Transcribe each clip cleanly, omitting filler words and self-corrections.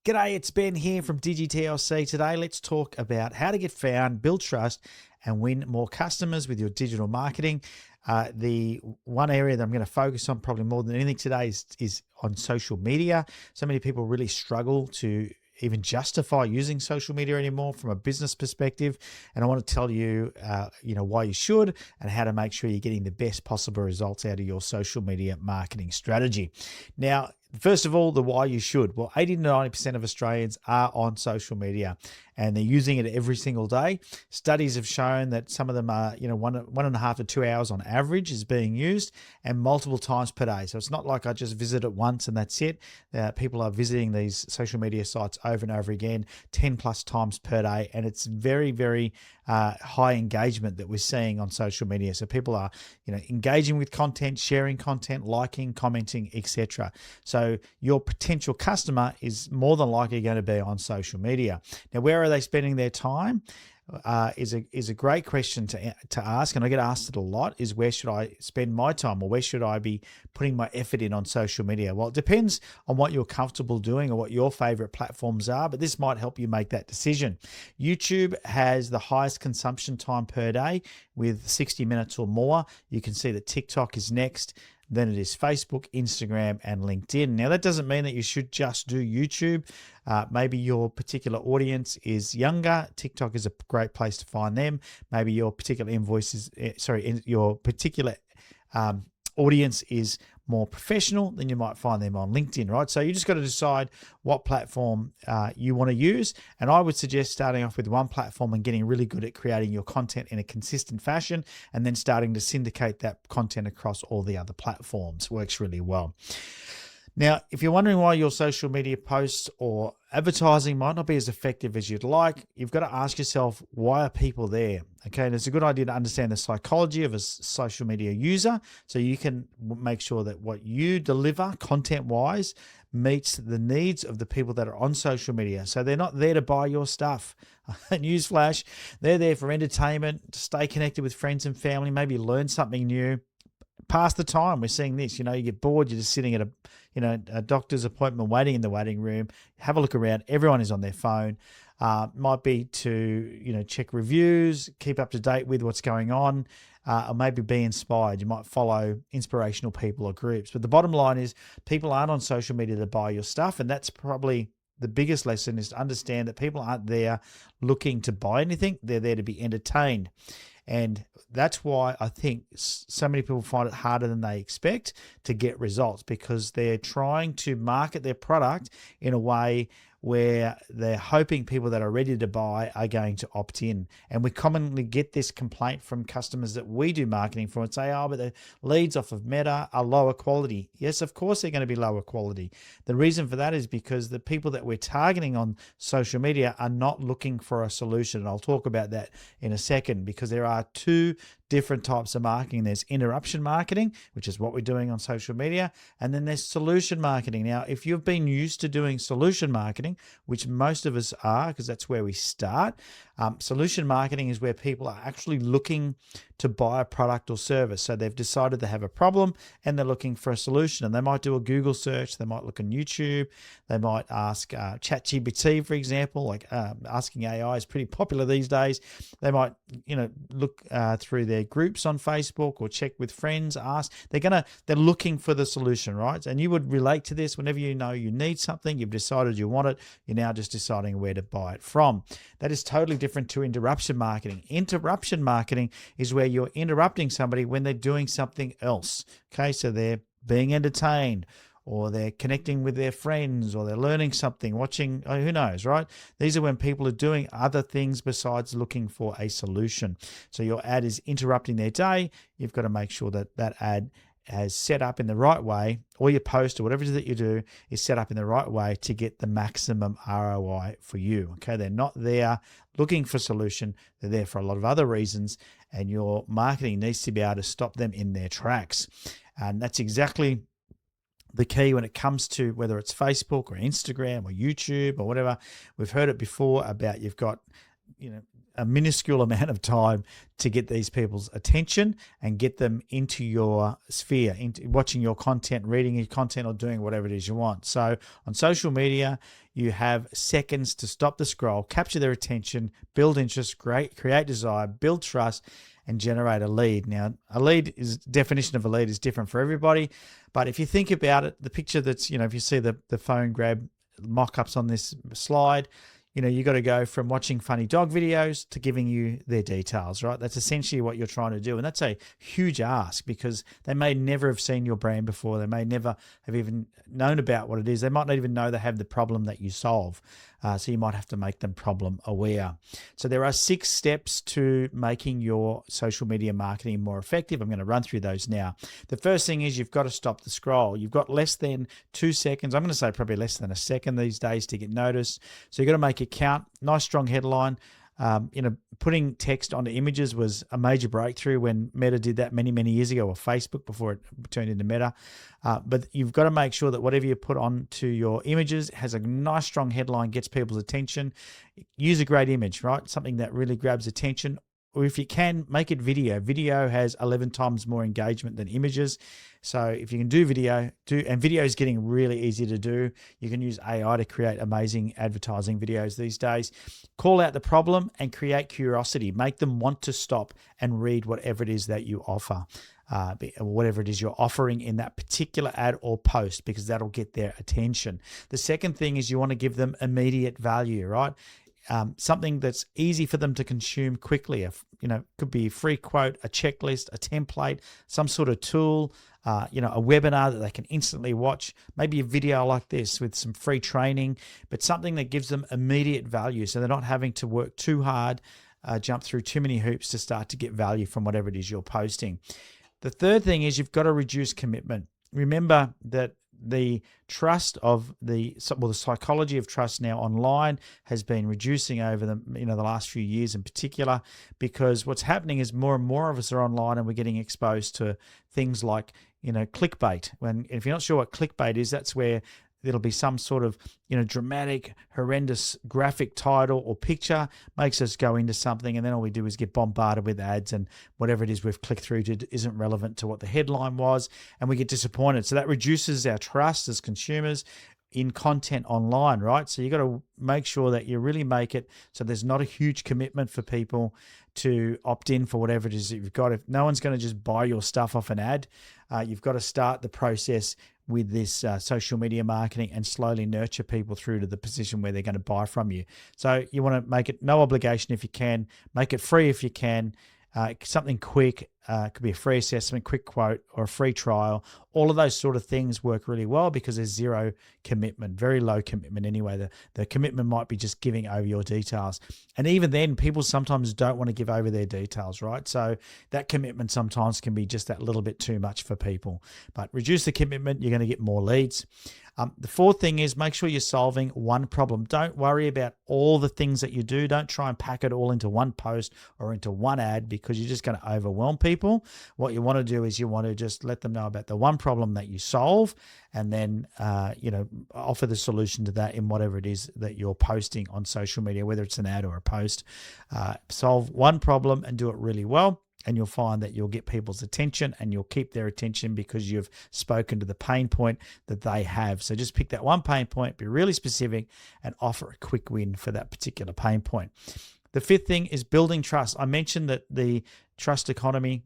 G'day, it's Ben here from DigiTLC. Today, let's talk about how to get found, build trust, and win more customers with your digital marketing. The one area that I'm going to focus on probably more than anything today is on social media. So many people really struggle to even justify using social media anymore from a business perspective. And I want to tell you, why you should and how to make sure you're getting the best possible results out of your social media marketing strategy. Now, first of all, the why you should. Well, 80 to 90% of Australians are on social media and they're using it every single day. Studies have shown that some of them are, 1.5 to 2 hours on average is being used and multiple times per day. So it's not like I just visit it once and that's it. People are visiting these social media sites over and over again, 10 plus times per day. And it's very, very high engagement that we're seeing on social media. So people are, engaging with content, sharing content, liking, commenting, etc. So your potential customer is more than likely going to be on social media. Now, where are they spending their time? Is a great question to ask, and I get asked it a lot, is where should I spend my time or where should I be putting my effort in on social media? Well, it depends on what you're comfortable doing or what your favorite platforms are, but this might help you make that decision. YouTube has the highest consumption time per day with 60 minutes or more. You can see that TikTok is next. Then it is Facebook, Instagram, and LinkedIn. Now, that doesn't mean that you should just do YouTube. Maybe your particular audience is younger. TikTok is a great place to find them. Maybe your particular audience is more professional, then you might find them on LinkedIn, right? So you just got to decide what platform you want to use. And I would suggest starting off with one platform and getting really good at creating your content in a consistent fashion, and then starting to syndicate that content across all the other platforms. Works really well. Now, if you're wondering why your social media posts or advertising might not be as effective as you'd like, you've got to ask yourself, why are people there? Okay, and it's a good idea to understand the psychology of a social media user so you can make sure that what you deliver content-wise meets the needs of the people that are on social media. So they're not there to buy your stuff. Newsflash, they're there for entertainment, to stay connected with friends and family, maybe learn something new. Pass the time. We're seeing this, you get bored. You're just sitting at a doctor's appointment, waiting in the waiting room. Have a look around. Everyone is on their phone. Might be to, check reviews, keep up to date with what's going on, or maybe be inspired. You might follow inspirational people or groups. But the bottom line is people aren't on social media to buy your stuff. And that's probably the biggest lesson, is to understand that people aren't there looking to buy anything. They're there to be entertained. And that's why I think so many people find it harder than they expect to get results, because they're trying to market their product in a way where they're hoping people that are ready to buy are going to opt in. And we commonly get this complaint from customers that we do marketing for and say, but the leads off of Meta are lower quality. Yes, of course they're going to be lower quality. The reason for that is because the people that we're targeting on social media are not looking for a solution. And I'll talk about that in a second, because there are two different types of marketing. There's interruption marketing, which is what we're doing on social media, and then there's solution marketing. Now, if you've been used to doing solution marketing, which most of us are, because that's where we start, solution marketing is where people are actually looking to buy a product or service. So they've decided they have a problem and they're looking for a solution, and they might do a Google search, they might look on YouTube, they might ask ChatGPT, for example, like asking AI is pretty popular these days. They might, look through their groups on Facebook or check with friends, ask. They're looking for the solution, right? And you would relate to this whenever you know you need something, you've decided you want it, you're now just deciding where to buy it from. That is totally different to interruption marketing. Interruption marketing is where you're interrupting somebody when they're doing something else. Okay, so they're being entertained, or they're connecting with their friends, or they're learning something, watching, who knows, right? These are when people are doing other things besides looking for a solution. So your ad is interrupting their day. You've got to make sure that that ad has set up in the right way, or your post or whatever it is that you do is set up in the right way to get the maximum ROI for you. Okay, they're not there looking for a solution. They're there for a lot of other reasons, and your marketing needs to be able to stop them in their tracks. And that's exactly the key when it comes to whether it's Facebook or Instagram or YouTube or whatever. We've heard it before about you've got a minuscule amount of time to get these people's attention and get them into your sphere, into watching your content, reading your content, or doing whatever it is you want. So on social media, you have seconds to stop the scroll, capture their attention, build interest, create desire, build trust, and generate a lead. Now, definition of a lead is different for everybody, but if you think about it, the picture that's, if you see the phone grab mock-ups on this slide, you got to go from watching funny dog videos to giving you their details, right? That's essentially what you're trying to do. And that's a huge ask because they may never have seen your brand before. They may never have even known about what it is. They might not even know they have the problem that you solve. So you might have to make them problem aware. So there are 6 steps to making your social media marketing more effective. I'm going to run through those now. The first thing is you've got to stop the scroll. You've got less than 2 seconds. I'm going to say probably less than a second these days to get noticed. So you've got to make it count. Nice strong headline. Putting text onto images was a major breakthrough when Meta did that many years ago, or Facebook before it turned into Meta. But you've got to make sure that whatever you put onto your images has a nice strong headline, gets people's attention. Use a great image, right? Something that really grabs attention. Or if you can, make it video. Video has 11 times more engagement than images. So if you can do video, and video is getting really easy to do. You can use AI to create amazing advertising videos these days. Call out the problem and create curiosity. Make them want to stop and read whatever it is that you offer. Whatever it is you're offering in that particular ad or post, because that'll get their attention. The second thing is you want to give them immediate value, right? Something that's easy for them to consume quickly. Could be a free quote, a checklist, a template, some sort of tool, a webinar that they can instantly watch, maybe a video like this with some free training, but something that gives them immediate value so they're not having to work too hard, jump through too many hoops to start to get value from whatever it is you're posting. The third thing is you've got to reduce commitment. Remember that the trust of the psychology of trust now online has been reducing over the last few years in particular, because what's happening is more and more of us are online and we're getting exposed to things like clickbait. If you're not sure what clickbait is, that's where it'll be some sort of dramatic, horrendous graphic title or picture, makes us go into something, and then all we do is get bombarded with ads, and whatever it is we've clicked through to isn't relevant to what the headline was, and we get disappointed. So that reduces our trust as consumers in content online, right? So you got to make sure that you really make it so there's not a huge commitment for people to opt in for whatever it is that you've got. If no one's going to just buy your stuff off an ad, you've got to start the process with this social media marketing and slowly nurture people through to the position where they're going to buy from you. So you want to make it no obligation if you can, make it free if you can, something quick. Could be a free assessment, quick quote, or a free trial. All of those sort of things work really well because there's zero commitment, very low commitment anyway. The commitment might be just giving over your details. And even then, people sometimes don't want to give over their details, right? So that commitment sometimes can be just that little bit too much for people. But reduce the commitment, you're going to get more leads. The fourth thing is make sure you're solving one problem. Don't worry about all the things that you do. Don't try and pack it all into one post or into one ad, because you're just going to overwhelm people. What you want to do is you want to just let them know about the one problem that you solve, and then offer the solution to that in whatever it is that you're posting on social media, whether it's an ad or a post. Solve one problem and do it really well. And you'll find that you'll get people's attention, and you'll keep their attention because you've spoken to the pain point that they have. So just pick that one pain point, be really specific, and offer a quick win for that particular pain point. The fifth thing is building trust. I mentioned that the trust economy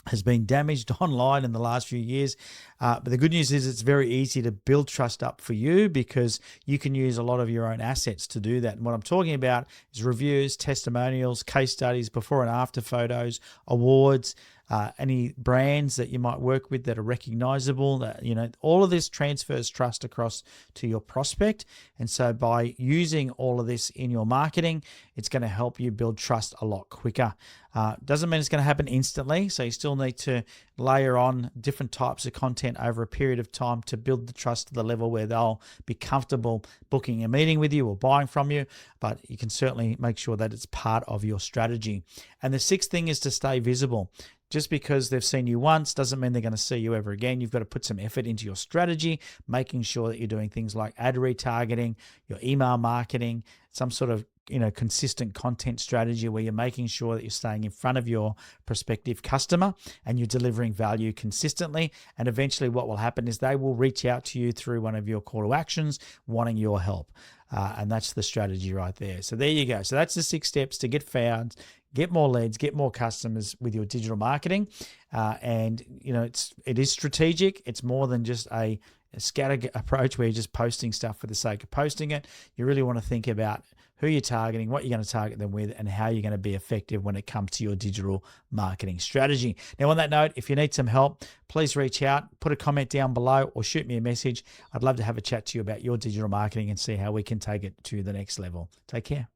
has been damaged online in the last few years. But the good news is it's very easy to build trust up for you, because you can use a lot of your own assets to do that. And what I'm talking about is reviews, testimonials, case studies, before and after photos, awards, any brands that you might work with that are recognizable. That all of this transfers trust across to your prospect. And so by using all of this in your marketing, it's going to help you build trust a lot quicker. Doesn't mean it's going to happen instantly. So you still need to layer on different types of content over a period of time to build the trust to the level where they'll be comfortable booking a meeting with you or buying from you. But you can certainly make sure that it's part of your strategy. And the sixth thing is to stay visible. Just because they've seen you once doesn't mean they're going to see you ever again. You've got to put some effort into your strategy, making sure that you're doing things like ad retargeting, your email marketing, some sort of consistent content strategy where you're making sure that you're staying in front of your prospective customer and you're delivering value consistently. And eventually what will happen is they will reach out to you through one of your call to actions wanting your help. And that's the strategy right there. So there you go. So that's the 6 steps to get found, get more leads, get more customers with your digital marketing. And it is strategic. It's more than just a scatter approach where you're just posting stuff for the sake of posting it. You really want to think about who you're targeting, what you're going to target them with, and how you're going to be effective when it comes to your digital marketing strategy. Now, on that note, if you need some help, please reach out, put a comment down below, or shoot me a message. I'd love to have a chat to you about your digital marketing and see how we can take it to the next level. Take care.